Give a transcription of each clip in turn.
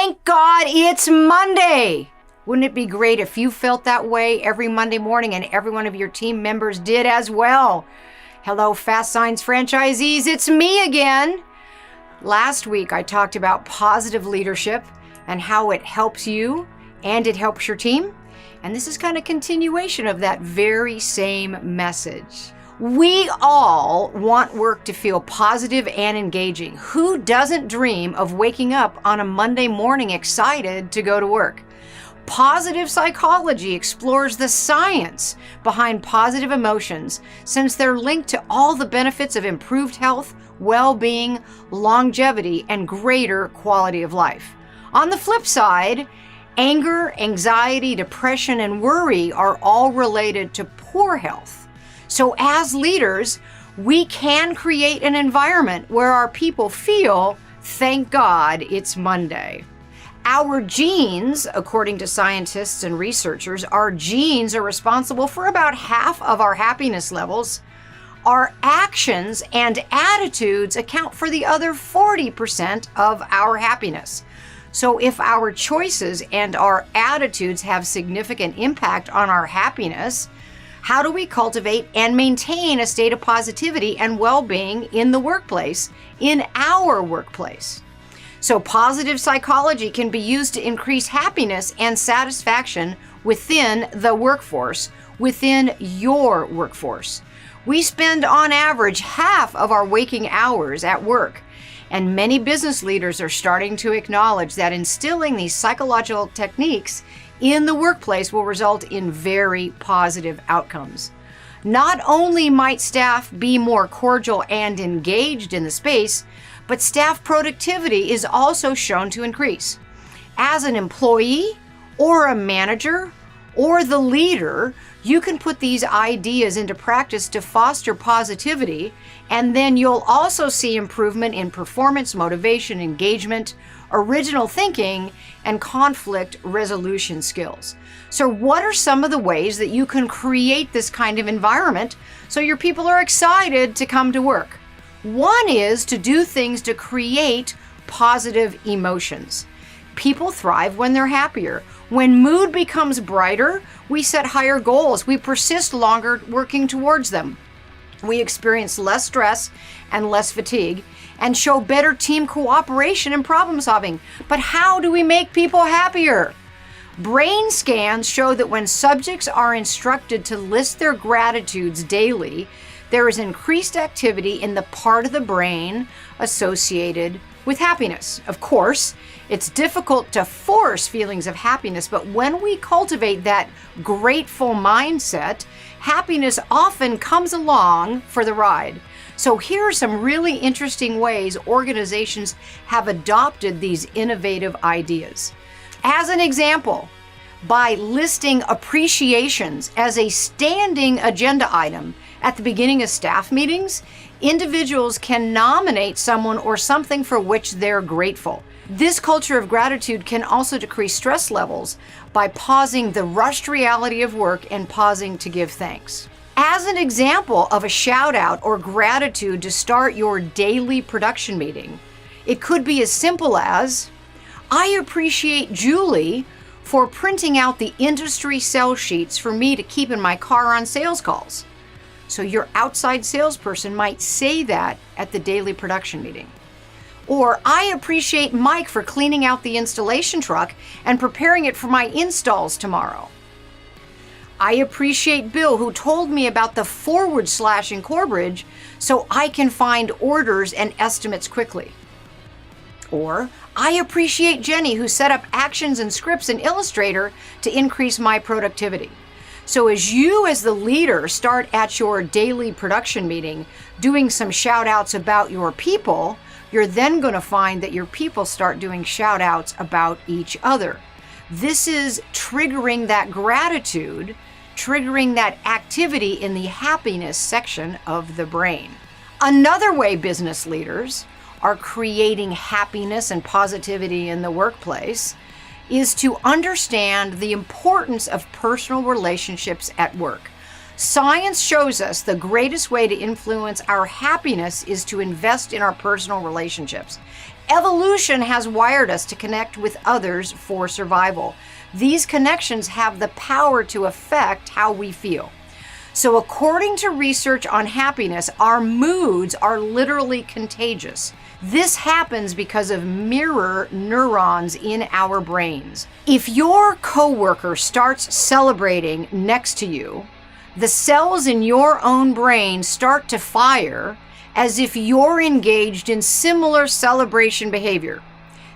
Thank God it's Monday. Wouldn't it be great if you felt that way every Monday morning and every one of your team members did as well? Hello, FASTSIGNS franchisees, it's me again. Last week, I talked about positive leadership and how it helps you and it helps your team. And this is kind of continuation of that very same message. We all want work to feel positive and engaging. Who doesn't dream of waking up on a Monday morning excited to go to work? Positive psychology explores the science behind positive emotions, since they're linked to all the benefits of improved health, well-being, longevity, and greater quality of life. On the flip side, anger, anxiety, depression, and worry are all related to poor health. So as leaders, we can create an environment where our people feel, thank God it's Monday. Our genes, according to scientists and researchers, our genes are responsible for about half of our happiness levels. Our actions and attitudes account for the other 40% of our happiness. So if our choices and our attitudes have significant impact on our happiness, how do we cultivate and maintain a state of positivity and well-being in the workplace, in our workplace? So positive psychology can be used to increase happiness and satisfaction within the workforce, within your workforce. We spend on average half of our waking hours at work, and many business leaders are starting to acknowledge that instilling these psychological techniques in the workplace will result in very positive outcomes. Not only might staff be more cordial and engaged in the space, but staff productivity is also shown to increase. As an employee or a manager or the leader, you can put these ideas into practice to foster positivity, and then you'll also see improvement in performance, motivation, engagement, original thinking, and conflict resolution skills. So what are some of the ways that you can create this kind of environment so your people are excited to come to work? One is to do things to create positive emotions. People thrive when they're happier. When mood becomes brighter, we set higher goals. We persist longer working towards them. We experience less stress and less fatigue and show better team cooperation and problem solving. But how do we make people happier? Brain scans show that when subjects are instructed to list their gratitudes daily, there is increased activity in the part of the brain associated with happiness. Of course, it's difficult to force feelings of happiness, but when we cultivate that grateful mindset, happiness often comes along for the ride. So here are some really interesting ways organizations have adopted these innovative ideas. As an example, by listing appreciations as a standing agenda item at the beginning of staff meetings, individuals can nominate someone or something for which they're grateful. This culture of gratitude can also decrease stress levels by pausing the rushed reality of work and pausing to give thanks. As an example of a shout out or gratitude to start your daily production meeting, it could be as simple as, I appreciate Julie for printing out the industry sell sheets for me to keep in my car on sales calls. So your outside salesperson might say that at the daily production meeting. Or, I appreciate Mike for cleaning out the installation truck and preparing it for my installs tomorrow. I appreciate Bill who told me about the forward slash in Corbridge so I can find orders and estimates quickly. Or, I appreciate Jenny who set up actions and scripts in Illustrator to increase my productivity. So as you as the leader start at your daily production meeting doing some shout outs about your people, you're then going to find that your people start doing shout outs about each other. This is triggering that gratitude, triggering that activity in the happiness section of the brain. Another way business leaders are creating happiness and positivity in the workplace is to understand the importance of personal relationships at work. Science shows us the greatest way to influence our happiness is to invest in our personal relationships. Evolution has wired us to connect with others for survival. These connections have the power to affect how we feel. So according to research on happiness, our moods are literally contagious. This happens because of mirror neurons in our brains. If your coworker starts celebrating next to you, the cells in your own brain start to fire as if you're engaged in similar celebration behavior.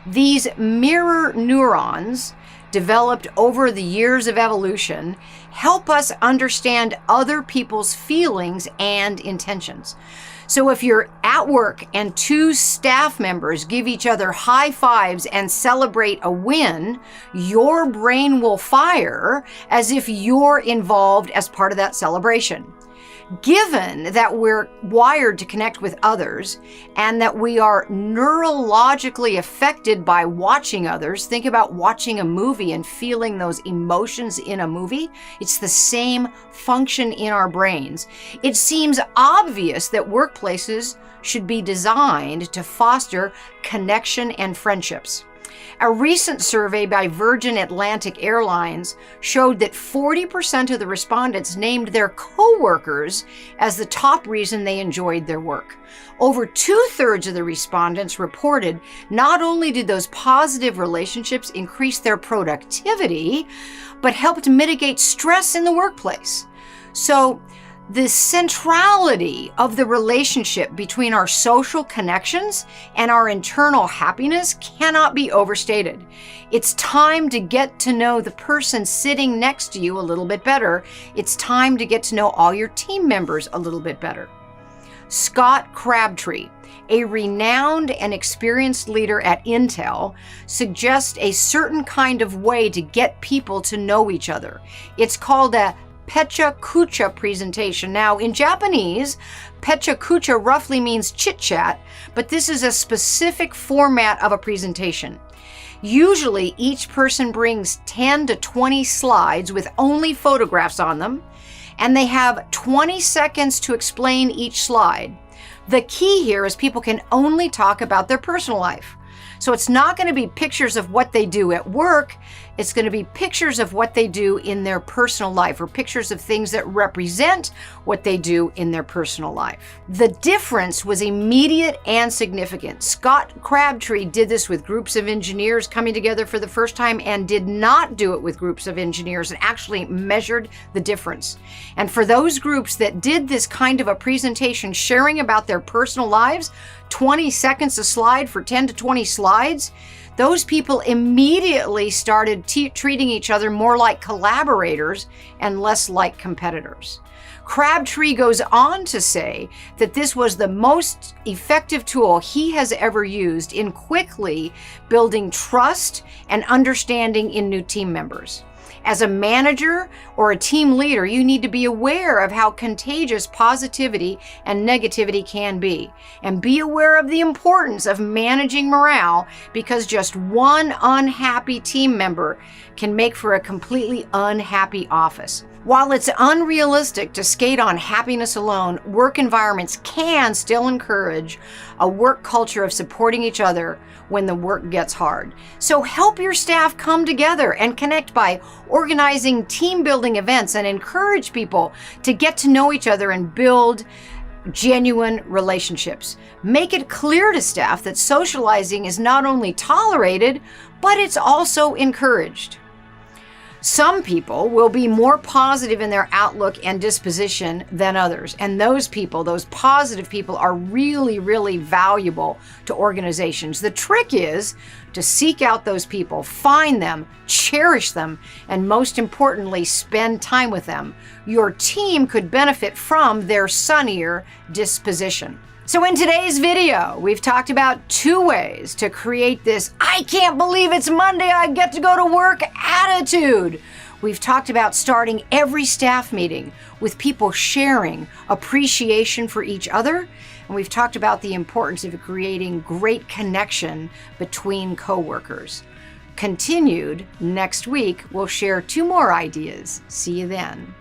These mirror neurons, developed over the years of evolution, help us understand other people's feelings and intentions. So if you're at work and two staff members give each other high fives and celebrate a win, your brain will fire as if you're involved as part of that celebration. Given that we're wired to connect with others and that we are neurologically affected by watching others, think about watching a movie and feeling those emotions in a movie. It's the same function in our brains. It seems obvious that workplaces should be designed to foster connection and friendships. A recent survey by Virgin Atlantic Airlines showed that 40% of the respondents named their coworkers as the top reason they enjoyed their work. Over 2/3 of the respondents reported not only did those positive relationships increase their productivity, but helped mitigate stress in the workplace. So, the centrality of the relationship between our social connections and our internal happiness cannot be overstated. It's time to get to know the person sitting next to you a little bit better. It's time to get to know all your team members a little bit better. Scott Crabtree, a renowned and experienced leader at Intel, suggests a certain kind of way to get people to know each other. It's called a Pecha Kucha presentation. Now, in Japanese, Pecha Kucha roughly means chit-chat, but this is a specific format of a presentation. Usually, each person brings 10 to 20 slides with only photographs on them, and they have 20 seconds to explain each slide. The key here is people can only talk about their personal life. So it's not going to be pictures of what they do at work. It's going to be pictures of what they do in their personal life, or pictures of things that represent what they do in their personal life. The difference was immediate and significant. Scott Crabtree did this with groups of engineers coming together for the first time and did not do it with groups of engineers, and actually measured the difference. And for those groups that did this kind of a presentation sharing about their personal lives, 20 seconds a slide for 10 to 20 slides, those people immediately started treating each other more like collaborators and less like competitors. Crabtree goes on to say that this was the most effective tool he has ever used in quickly building trust and understanding in new team members. As a manager or a team leader, you need to be aware of how contagious positivity and negativity can be, and be aware of the importance of managing morale, because just one unhappy team member can make for a completely unhappy office. While it's unrealistic to skate on happiness alone, work environments can still encourage a work culture of supporting each other when the work gets hard. So help your staff come together and connect by organizing team building events, and encourage people to get to know each other and build genuine relationships. Make it clear to staff that socializing is not only tolerated, but it's also encouraged. Some people will be more positive in their outlook and disposition than others. And those people, those positive people, are really, really valuable to organizations. The trick is to seek out those people, find them, cherish them, and most importantly, spend time with them. Your team could benefit from their sunnier disposition. So in today's video, we've talked about 2 ways to create this "I can't believe it's Monday, I get to go to work" attitude. We've talked about starting every staff meeting with people sharing appreciation for each other. And we've talked about the importance of creating great connection between coworkers. Continued next week, we'll share 2 more ideas. See you then.